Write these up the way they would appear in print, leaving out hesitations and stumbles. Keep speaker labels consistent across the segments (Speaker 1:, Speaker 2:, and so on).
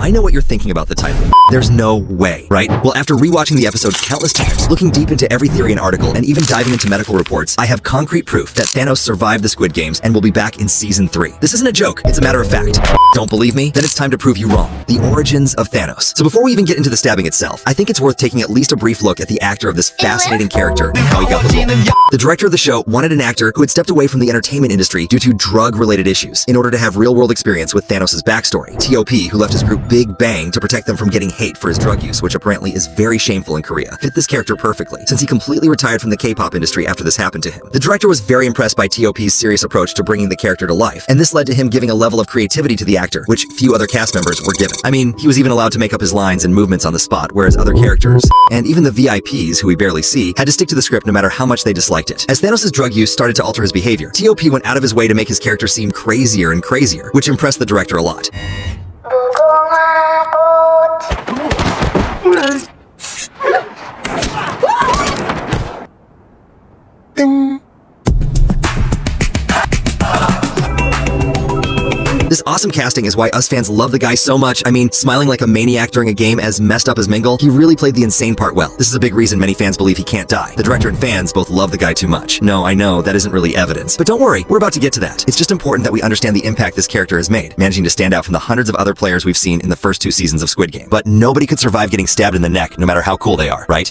Speaker 1: I know what you're thinking about the title. There's no way, right? Well, after rewatching the episode countless times, looking deep into every theory and article, and even diving into medical reports, I have concrete proof that Thanos survived the Squid Games and will be back in Season 3. This isn't a joke, it's a matter of fact. Don't believe me? Then it's time to prove you wrong. The origins of Thanos. So before we even get into the stabbing itself, I think it's worth taking at least a brief look at the actor of this fascinating character and how he got the role. The director of the show wanted an actor who had stepped away from the entertainment industry due to drug-related issues in order to have real-world experience with Thanos' backstory. T.O.P., who left his group Big Bang to protect them from getting hate for his drug use, which apparently is very shameful in Korea, fit this character perfectly, since he completely retired from the K-pop industry after this happened to him. The director was very impressed by T.O.P.'s serious approach to bringing the character to life, and this led to him giving a level of creativity to the actor, which few other cast members were given. I mean, he was even allowed to make up his lines and movements on the spot, whereas other characters, and even the VIPs, who we barely see, had to stick to the script no matter how much they disliked it. As Thanos' drug use started to alter his behavior, T.O.P. went out of his way to make his character seem crazier and crazier, which impressed the director a lot. This awesome casting is why us fans love the guy so much. I mean, smiling like a maniac during a game as messed up as Mingle, he really played the insane part well. This is a big reason many fans believe he can't die. The director and fans both love the guy too much. No, I know, that isn't really evidence. But don't worry, we're about to get to that. It's just important that we understand the impact this character has made, managing to stand out from the hundreds of other players we've seen in the first 2 seasons of Squid Game. But nobody could survive getting stabbed in the neck, no matter how cool they are, right?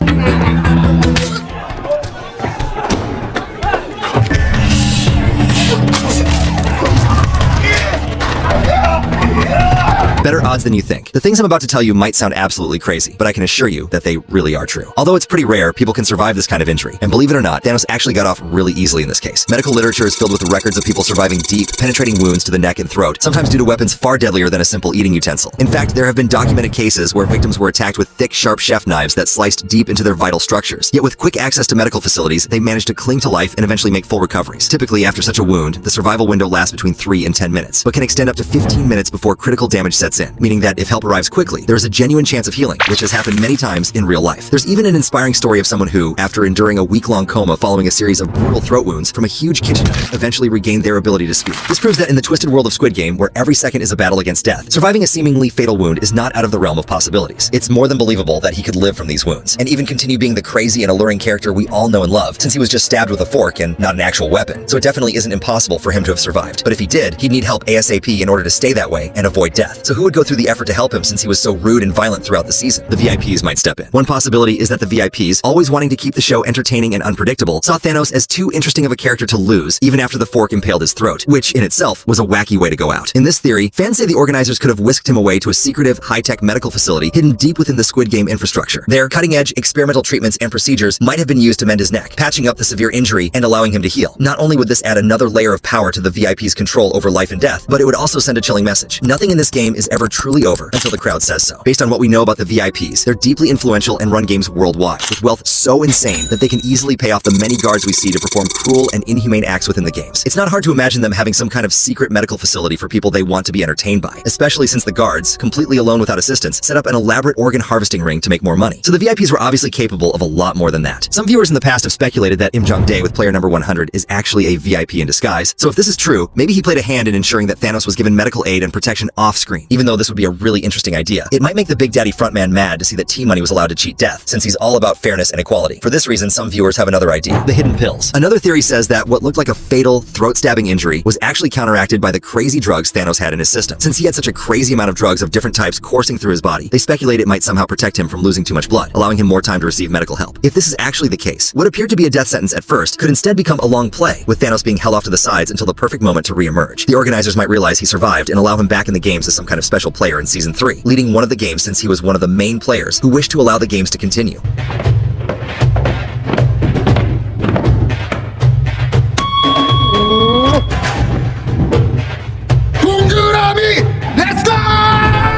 Speaker 1: Better odds than you think. The things I'm about to tell you might sound absolutely crazy, but I can assure you that they really are true. Although it's pretty rare, people can survive this kind of injury. And believe it or not, Thanos actually got off really easily in this case. Medical literature is filled with records of people surviving deep, penetrating wounds to the neck and throat, sometimes due to weapons far deadlier than a simple eating utensil. In fact, there have been documented cases where victims were attacked with thick, sharp chef knives that sliced deep into their vital structures. Yet with quick access to medical facilities, they managed to cling to life and eventually make full recoveries. Typically, after such a wound, the survival window lasts between 3 and 10 minutes, but can extend up to 15 minutes before critical damage sets in, meaning that if help arrives quickly, there is a genuine chance of healing, which has happened many times in real life. There's even an inspiring story of someone who, after enduring a week-long coma following a series of brutal throat wounds from a huge kitchen knife, eventually regained their ability to speak. This proves that in the twisted world of Squid Game, where every second is a battle against death, surviving a seemingly fatal wound is not out of the realm of possibilities. It's more than believable that he could live from these wounds, and even continue being the crazy and alluring character we all know and love, since he was just stabbed with a fork and not an actual weapon. So it definitely isn't impossible for him to have survived. But if he did, he'd need help ASAP in order to stay that way and avoid death. So who would go through the effort to help him since he was so rude and violent throughout the season? The VIPs might step in. One possibility is that the VIPs, always wanting to keep the show entertaining and unpredictable, saw Thanos as too interesting of a character to lose, even after the fork impaled his throat, which in itself was a wacky way to go out. In this theory, fans say the organizers could have whisked him away to a secretive, high-tech medical facility hidden deep within the Squid Game infrastructure. Their cutting-edge experimental treatments and procedures might have been used to mend his neck, patching up the severe injury and allowing him to heal. Not only would this add another layer of power to the VIP's control over life and death, but it would also send a chilling message. Nothing in this game is ever truly over until the crowd says so. Based on what we know about the VIPs, they're deeply influential and run games worldwide, with wealth so insane that they can easily pay off the many guards we see to perform cruel and inhumane acts within the games. It's not hard to imagine them having some kind of secret medical facility for people they want to be entertained by, especially since the guards, completely alone without assistance, set up an elaborate organ harvesting ring to make more money. So the VIPs were obviously capable of a lot more than that. Some viewers in the past have speculated that Im Jung-dae with player number 100 is actually a VIP in disguise, so if this is true, maybe he played a hand in ensuring that Thanos was given medical aid and protection off-screen. Even though this would be a really interesting idea, it might make the Big Daddy frontman mad to see that T-Money was allowed to cheat death, since he's all about fairness and equality. For this reason, some viewers have another idea: the hidden pills. Another theory says that what looked like a fatal, throat-stabbing injury was actually counteracted by the crazy drugs Thanos had in his system. Since he had such a crazy amount of drugs of different types coursing through his body, they speculate it might somehow protect him from losing too much blood, allowing him more time to receive medical help. If this is actually the case, what appeared to be a death sentence at first could instead become a long play, with Thanos being held off to the sides until the perfect moment to re-emerge. The organizers might realize he survived and allow him back in the games as some kind of special player in Season 3, leading one of the games since he was one of the main players who wished to allow the games to continue.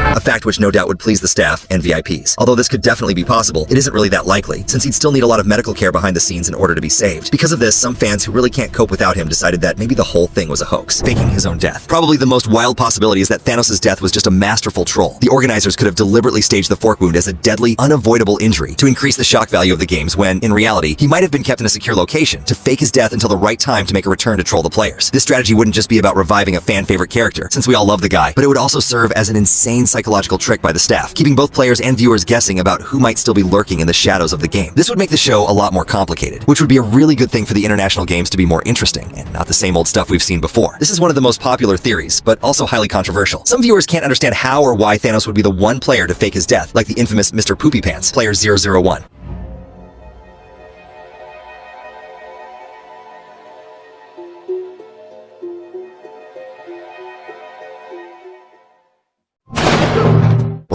Speaker 1: A fact which no doubt would please the staff and VIPs. Although this could definitely be possible, it isn't really that likely, since he'd still need a lot of medical care behind the scenes in order to be saved. Because of this, some fans who really can't cope without him decided that maybe the whole thing was a hoax, faking his own death. Probably the most wild possibility is that Thanos' death was just a masterful troll. The organizers could have deliberately staged the fork wound as a deadly, unavoidable injury to increase the shock value of the games when, in reality, he might have been kept in a secure location to fake his death until the right time to make a return to troll the players. This strategy wouldn't just be about reviving a fan-favorite character, since we all love the guy, but it would also serve as an insane psychological psychological trick by the staff, keeping both players and viewers guessing about who might still be lurking in the shadows of the game. This would make the show a lot more complicated, which would be a really good thing for the international games to be more interesting, and not the same old stuff we've seen before. This is one of the most popular theories, but also highly controversial. Some viewers can't understand how or why Thanos would be the one player to fake his death, like the infamous Mr. Poopy Pants, player 001.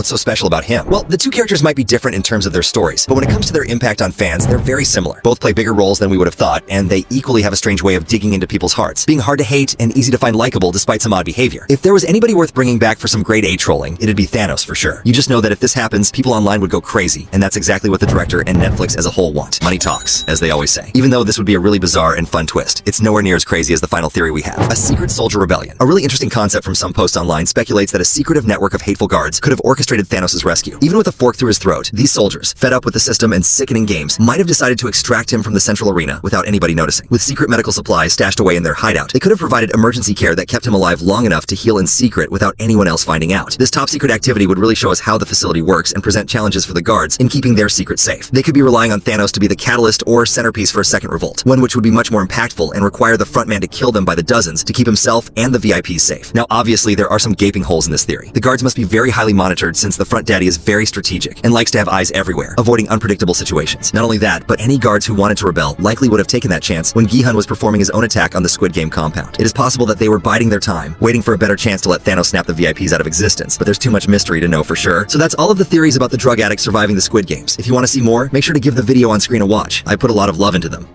Speaker 1: What's so special about him? Well, the two characters might be different in terms of their stories, but when it comes to their impact on fans, they're very similar. Both play bigger roles than we would have thought, and they equally have a strange way of digging into people's hearts, being hard to hate and easy to find likable despite some odd behavior. If there was anybody worth bringing back for some grade A trolling, it'd be Thanos for sure. You just know that if this happens, people online would go crazy, and that's exactly what the director and Netflix as a whole want. Money talks, as they always say. Even though this would be a really bizarre and fun twist, it's nowhere near as crazy as the final theory we have. A secret soldier rebellion. A really interesting concept from some posts online speculates that a secretive network of hateful guards could have orchestrated Thanos' rescue. Even with a fork through his throat, these soldiers, fed up with the system and sickening games, might have decided to extract him from the central arena without anybody noticing. With secret medical supplies stashed away in their hideout, they could have provided emergency care that kept him alive long enough to heal in secret without anyone else finding out. This top secret activity would really show us how the facility works and present challenges for the guards in keeping their secret safe. They could be relying on Thanos to be the catalyst or centerpiece for a second revolt, one which would be much more impactful and require the frontman to kill them by the dozens to keep himself and the VIPs safe. Now, obviously, there are some gaping holes in this theory. The guards must be very highly monitored since the front daddy is very strategic and likes to have eyes everywhere, avoiding unpredictable situations. Not only that, but any guards who wanted to rebel likely would have taken that chance when Gi-hun was performing his own attack on the Squid Game compound. It is possible that they were biding their time, waiting for a better chance to let Thanos snap the VIPs out of existence, but there's too much mystery to know for sure. So that's all of the theories about the drug addict surviving the Squid Games. If you want to see more, make sure to give the video on screen a watch. I put a lot of love into them.